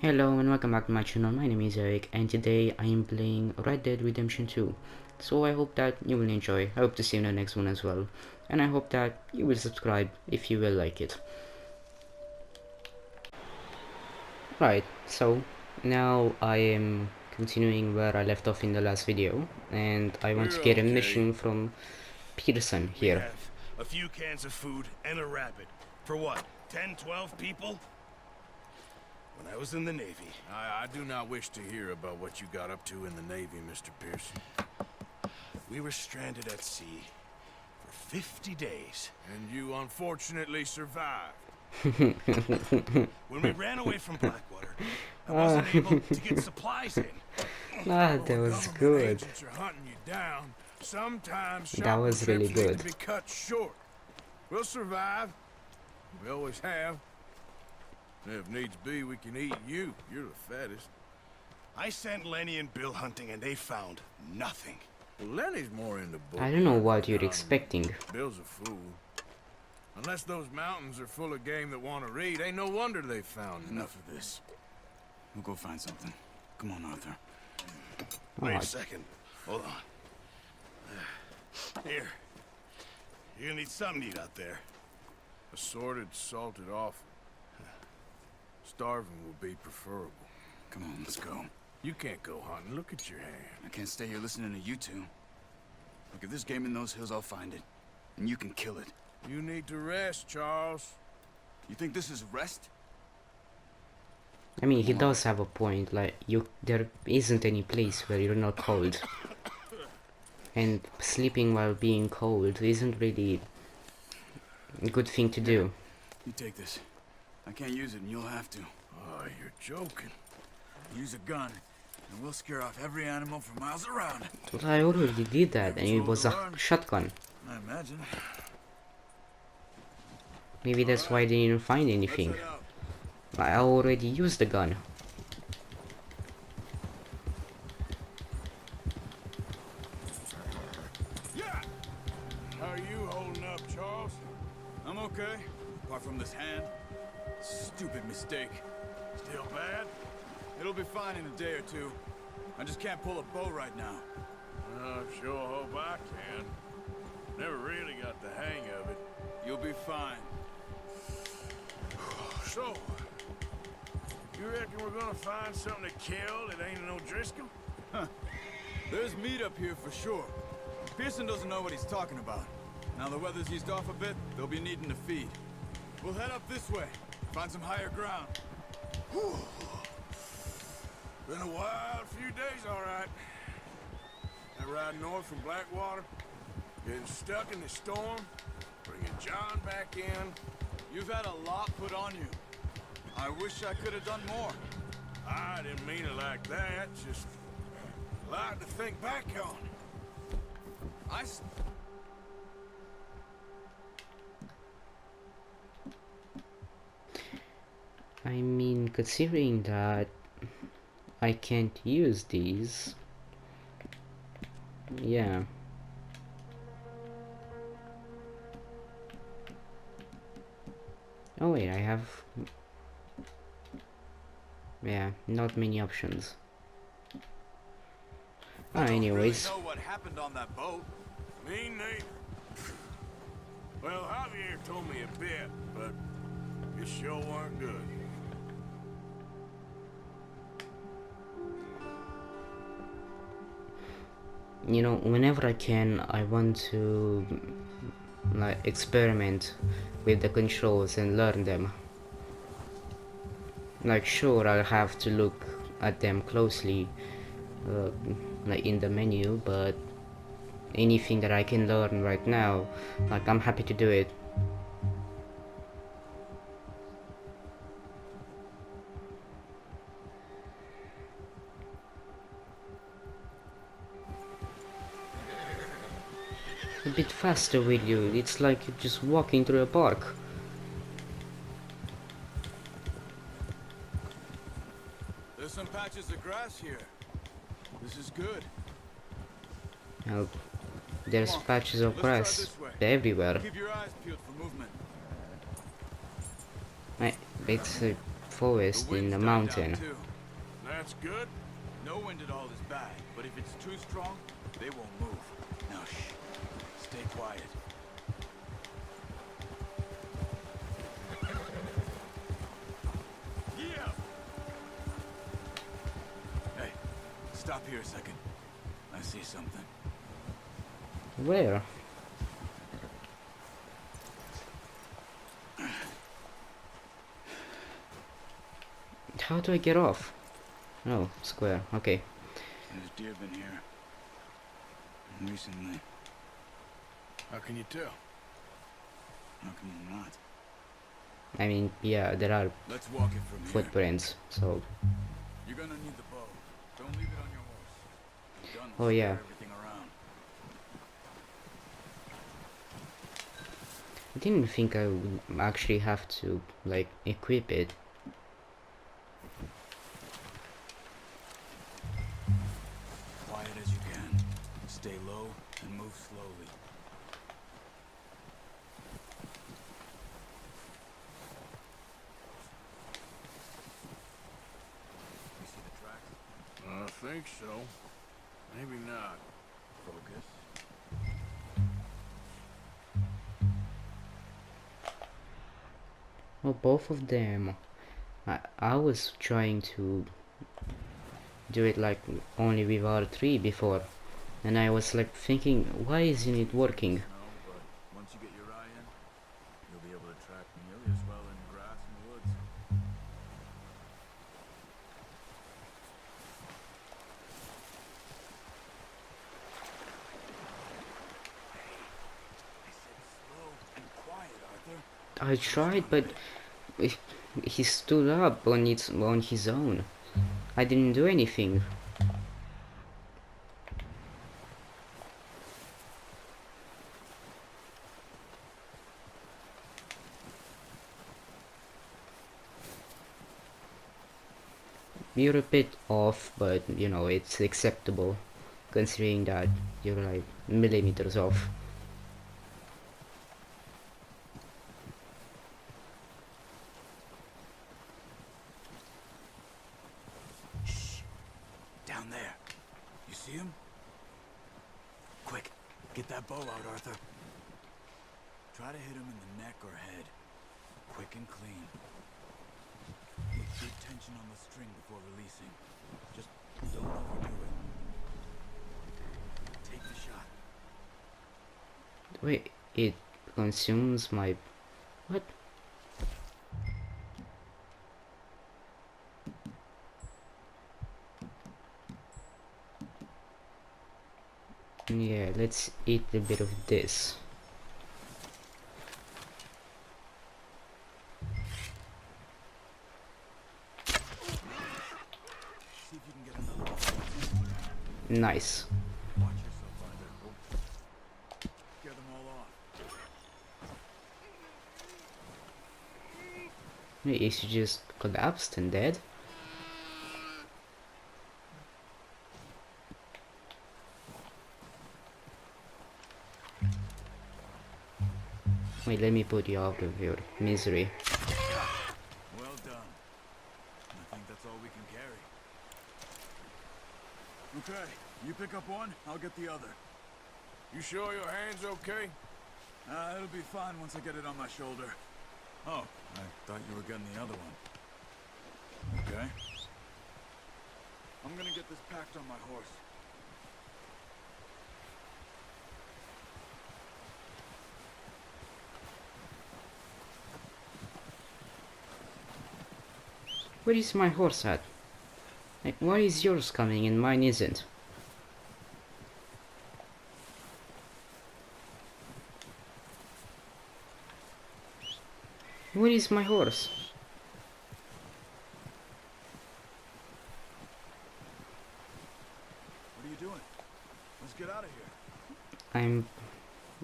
Hello and welcome back to my channel. My name is Eric and today I am playing Red Dead Redemption 2. So I hope that you will enjoy. I hope to see you in the next one as well. And I hope that you will subscribe if you will like it. Right, so now I am continuing where I left off in the last video. And I want to get a mission from Peterson We here. have a few cans of food and a rabbit. For what, 10, 12 people? When I was in the Navy. I do not wish to hear about what you got up to in the Navy, Mr. Pearson. We were stranded at sea for 50 days. And you unfortunately survived. When we ran away from Blackwater, I wasn't able to get supplies in. Ah, that was Government good. agents are hunting you down. Sometimes That was shopping really trips need good. to be cut short. We'll survive. We always have. If needs be, we can eat you. You're the fattest. I sent Lenny and Bill hunting and they found nothing. Well, Lenny's more into both. I don't know what you're expecting. Bill's a fool. Unless those mountains are full of game that want to eat, ain't no wonder they found Enough of this. We'll go find something. Come on, Arthur. Wait Alright. a second. Hold on. Here. You're gonna need something to eat out there. Assorted, salted offal. Starving will be preferable. Come on, let's go. You can't go hunting. Look at your hand. I can't stay here listening to you two. Look, if there's game in those hills, I'll find it. And you can kill it. You need to rest, Charles. You think this is rest? I mean, he does have a point, like, there isn't any place where you're not cold. And sleeping while being cold isn't really a good thing to do. You take this. I can't use it, and you'll have to. Oh, you're joking. Use a gun, and we'll scare off every animal for miles around. But I already did that, and it was a shotgun. I imagine. Maybe that's why they didn't find anything. Let's head out. I already used the gun. Yeah. How are you holding up, Charles? I'm okay, apart from this hand. Stupid mistake. Still bad? It'll be fine in a day or two. I just can't pull a bow right now. I sure hope I can. Never really got the hang of it. You'll be fine. So, you reckon we're gonna find something to kill that ain't an O'Driscoll? There's meat up here for sure. Pearson doesn't know what he's talking about. Now the weather's eased off a bit, they'll be needing to feed. We'll head up this way, find some higher ground. Whew. Been a wild few days, all right. That ride north from Blackwater, getting stuck in the storm, bringing John back in. You've had a lot put on you. I wish I could have done more. I didn't mean it like that, just a lot to think back on. I mean, considering that I can't use these. Yeah. Oh wait, I have... Yeah, not many options. Anyways. Know what happened on that boat. Me neither. Well, Javier told me a bit, but it sure weren't good. You know, whenever I can, I want to like experiment with the controls and learn them. Like, sure, I'll have to look at them closely, like in the menu, but anything that I can learn right now, like, I'm happy to do it. A bit faster, will you? It's like you're just walking through a park. There's some patches of grass here. This is good. Now, there's Come on, patches of let's try grass this way. everywhere. Keep your eyes peeled for movement. It's forest in wind's the died down, mountain. too. That's good. No wind at all is bad, but if it's too strong, they won't move. Now shh. Stay quiet. Yeah. Hey, stop here a second. I see something. Where? How do I get off? Oh, square. Okay. There's deer been here. Recently. How can you tell? How can you not? I mean, yeah, there are Let's walk it from here. footprints, so... You're gonna need the bow. Don't leave it on your horse. The gun Oh, will yeah. scare everything around. I didn't think I would actually have to, like, equip it. Quiet as you can. Stay low and move slowly. You see the tracks? I think so. Maybe not. Focus. Well, both of them. I was trying to do it like only with R3 before, and I was like thinking, why isn't it working? No, but once you get your eye in, you'll be able to track nearly as well in grass and woods. I said slow and quiet, Arthur. I tried, but he stood up on his own. I didn't do anything. You're a bit off, but you know, it's acceptable considering that you're like millimeters off. Shh. Down there. You see him? Quick, get that bow out, Arthur. Try to hit him in the neck or head. Quick and clean. Put good tension on the string before releasing. Just don't overdo it. Take the shot. Wait, it consumes my... What? Yeah, let's eat a bit of this. See if you can get another one. Nice. Watch yourself, Arthur. Oh. Scare them all off. Wait, is she just collapsed and dead? Wait, let me put you out of your misery. Well done. I think that's all we can carry. Okay, you pick up one, I'll get the other. You sure your hand's okay? It'll be fine once I get it on my shoulder. Oh, I thought you were getting the other one. Okay. I'm gonna get this packed on my horse. Where is my horse at? Like, why is yours coming and mine isn't? Where is my horse? What are you doing? Let's get out of here. I'm,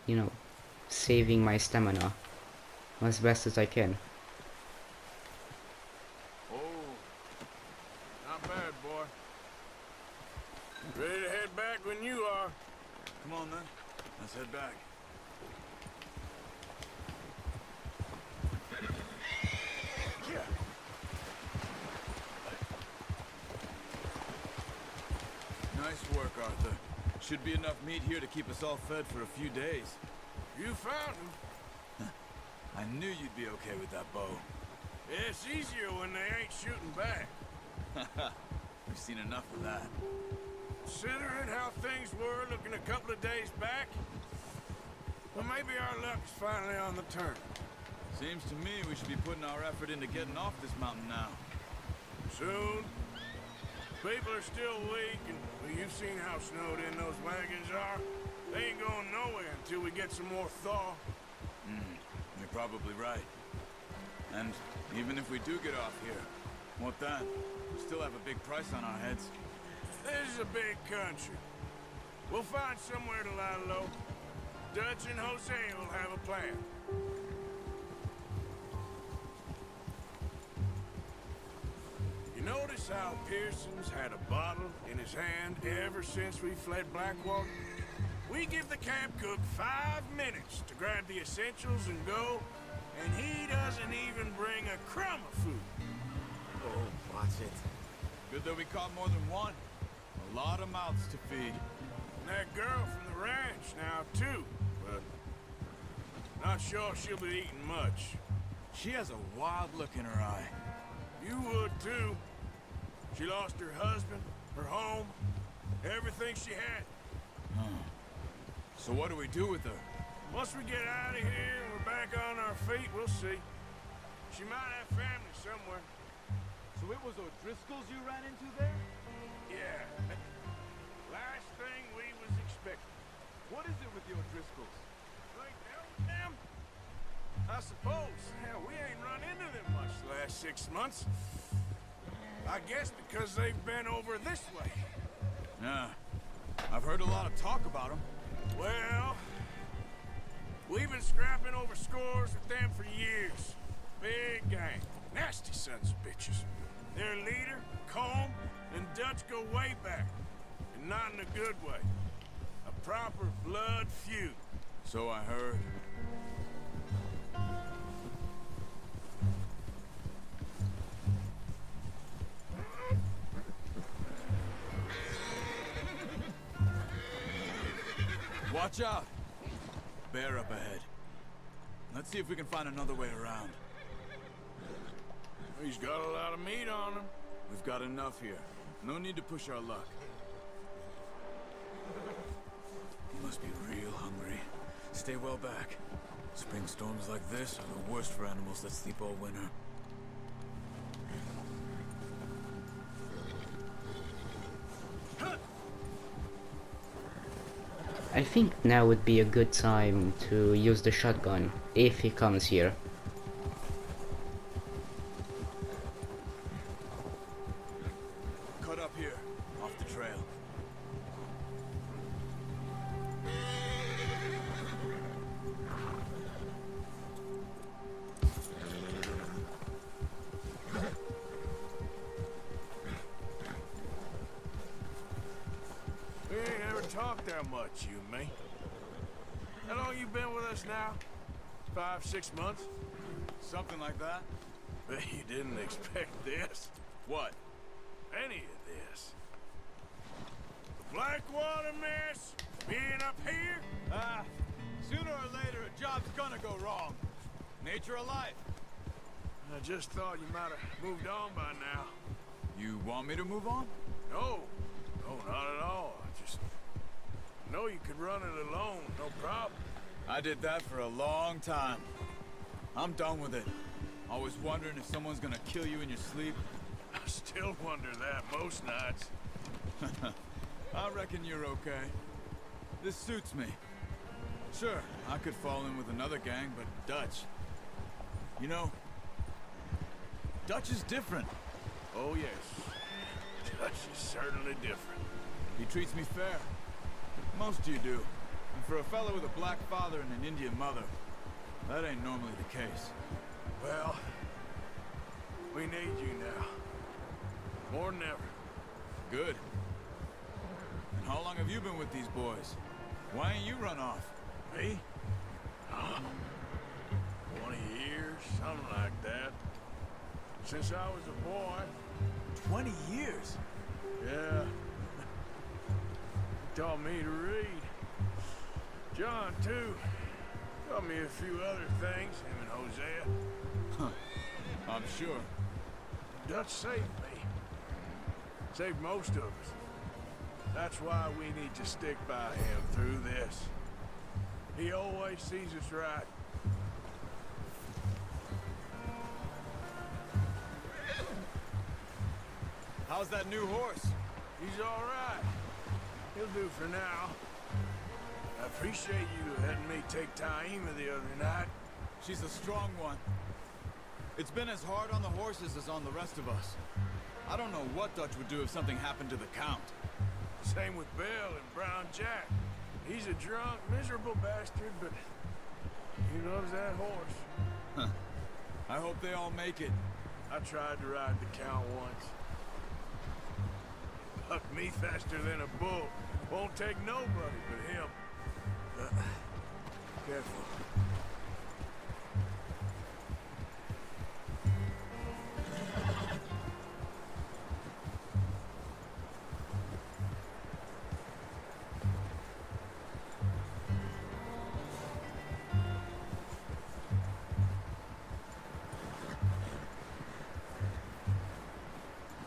you know, saving my stamina as best as I can. Oh, not bad, boy. Ready to head back when you are. Come on then. Let's head back. Nice work, Arthur. Should be enough meat here to keep us all fed for a few days. You found him. I knew you'd be okay with that bow. It's easier when they ain't shooting back. We've seen enough of that. Considering how things were looking a couple of days back, well, maybe our luck's finally on the turn. Seems to me we should be putting our effort into getting off this mountain now. Soon. People are still weak, and well, you've seen how snowed in those wagons are. They ain't going nowhere until we get some more thaw. You're probably right. And even if we do get off here, what then? We still have a big price on our heads. This is a big country. We'll find somewhere to lie low. Dutch and Jose will have a plan. You notice how Pearson's had a bottle in his hand ever since we fled Blackwater? We give the camp cook 5 minutes to grab the essentials and go, and he doesn't even bring a crumb of food. Oh, watch it. Good that we caught more than one. A lot of mouths to feed. And that girl from the ranch now, too, but not sure she'll be eating much. She has a wild look in her eye. You would, too. She lost her husband, her home, everything she had. So what do we do with her? Once we get out of here and we're back on our feet, we'll see. She might have family somewhere. So it was O'Driscoll's you ran into there? Yeah. Last thing we was expecting. What is it with the O'Driscolls? Like hell with them? I suppose. Hell, we ain't run into them much the last 6 months. I guess because they've been over this way. Yeah. I've heard a lot of talk about them. Well, we've been scrapping over scores with them for years. Big gang. Nasty sons of bitches. Their leader, Combe, and Dutch go way back. And not in a good way. A proper blood feud. So I heard. Watch out! Bear up ahead. Let's see if we can find another way around. He's got a lot of meat on him. We've got enough here. No need to push our luck. He must be real hungry. Stay well back. Spring storms like this are the worst for animals that sleep all winter. I think now would be a good time to use the shotgun, if he comes here. Cut up here, off the trail. We ain't ever talked that much, you and me. How long you been with us now? 5, 6 months? Something like that? Bet you didn't expect this. What? Any of this. The Blackwater mess? Being up here? Sooner or later a job's gonna go wrong. Nature of life. I just thought you might have moved on by now. You want me to move on? No. No, not at all. I just know you could run it alone, no problem. I did that for a long time. I'm done with it. Always wondering if someone's gonna kill you in your sleep. I still wonder that most nights. I reckon you're okay. This suits me. Sure, I could fall in with another gang, but Dutch... You know, Dutch is different. Oh, yes. Dutch is certainly different. He treats me fair. Most of you do. And for a fellow with a black father and an Indian mother, that ain't normally the case. Well, we need you now. More than ever. Good. And how long have you been with these boys? Why ain't you run off? Me? 20 years, something like that. Since I was a boy. 20 years? Yeah. taught me to read. John, too. Taught me a few other things, him and Hosea. I'm sure. Dutch saved me. Saved most of us. That's why we need to stick by him through this. He always sees us right. How's that new horse? He's all right. He'll do for now. I appreciate you letting me take Taima the other night. She's a strong one. It's been as hard on the horses as on the rest of us. I don't know what Dutch would do if something happened to the Count. Same with Bill and Brown Jack. He's a drunk, miserable bastard, but he loves that horse. I hope they all make it. I tried to ride the Count once. Bucked me faster than a bull. Won't take nobody but him. Careful.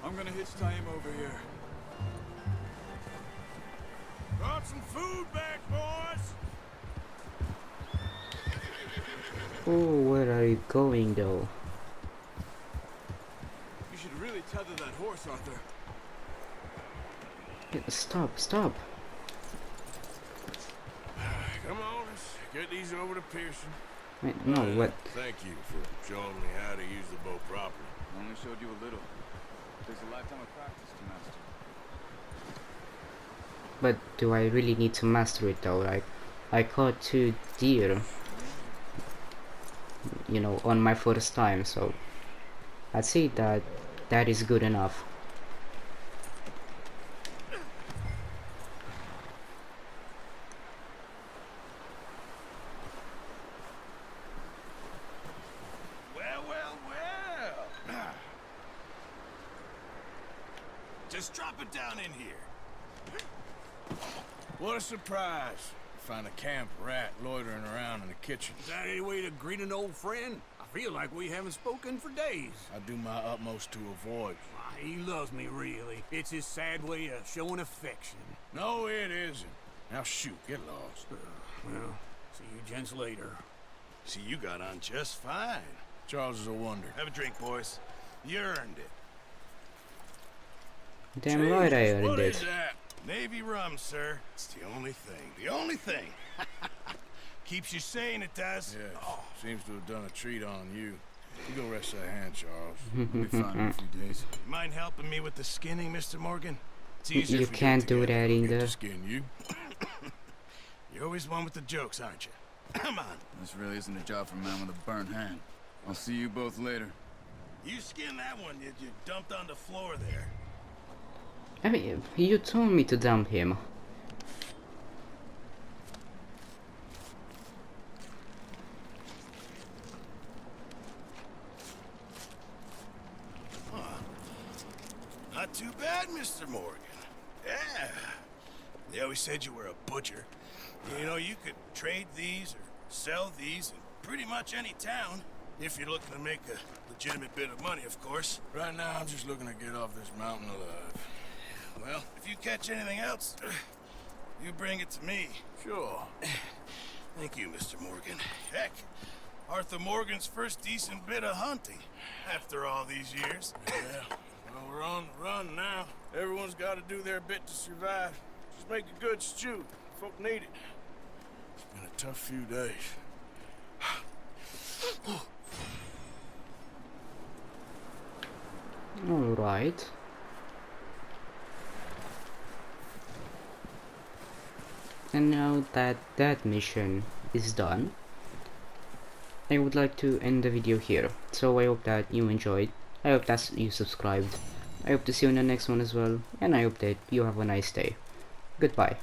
I'm gonna hitch Taima over here. Brought some food back, boys! Oh, where are you going though? You should really tether that horse, Arthur. Yeah, stop, stop. Come on, let's get these over to Pearson. Wait, no, what? Thank you for showing me how to use the bow properly. I only showed you a little. Takes a lifetime of practice to master. But do I really need to master it though? Like, I caught 2 deer, you know, on my first time, so I'd say that that is good enough. Well, well, well. Just drop it down in here. What a surprise. Find a camp rat loitering around in the kitchen. Is that any way to greet an old friend? I feel like we haven't spoken for days. I do my utmost to avoid. Why, he loves me, really. It's his sad way of showing affection. No, it isn't. Now shoot, get lost. Well, see you gents later. See, you got on just fine. Charles is a wonder. Have a drink, boys. You earned it. Damn right I earned What is it. that? Navy rum, sir. It's the only thing. The only thing. Keeps you sane, it does. Yes, seems to have done a treat on you. You go rest that hand, Charles. We'll be fine in a few days. You mind helping me with the skinning, Mr. Morgan? It's easier You if we can't get do together. that in Get there. to skin you. You're always one with the jokes, aren't you? Come on. This really isn't a job for a man with a burnt hand. I'll see you both later. You skinned that one you dumped on the floor there. I mean, you told me to dump him. Not too bad, Mr. Morgan. Yeah. They always said you were a butcher. You know, you could trade these or sell these in pretty much any town. If you're looking to make a legitimate bit of money, of course. Right now, I'm just looking to get off this mountain alive. Well, if you catch anything else, you bring it to me. Sure. Thank you, Mr. Morgan. Heck, Arthur Morgan's first decent bit of hunting after all these years. Yeah. Well, we're on the run now. Everyone's got to do their bit to survive. Just make a good stew. Folk need it. It's been a tough few days. Alright. And now that that mission is done, I would like to end the video here. So I hope that you enjoyed. I hope that you subscribed. I hope to see you in the next one as well. And I hope that you have a nice day. Goodbye.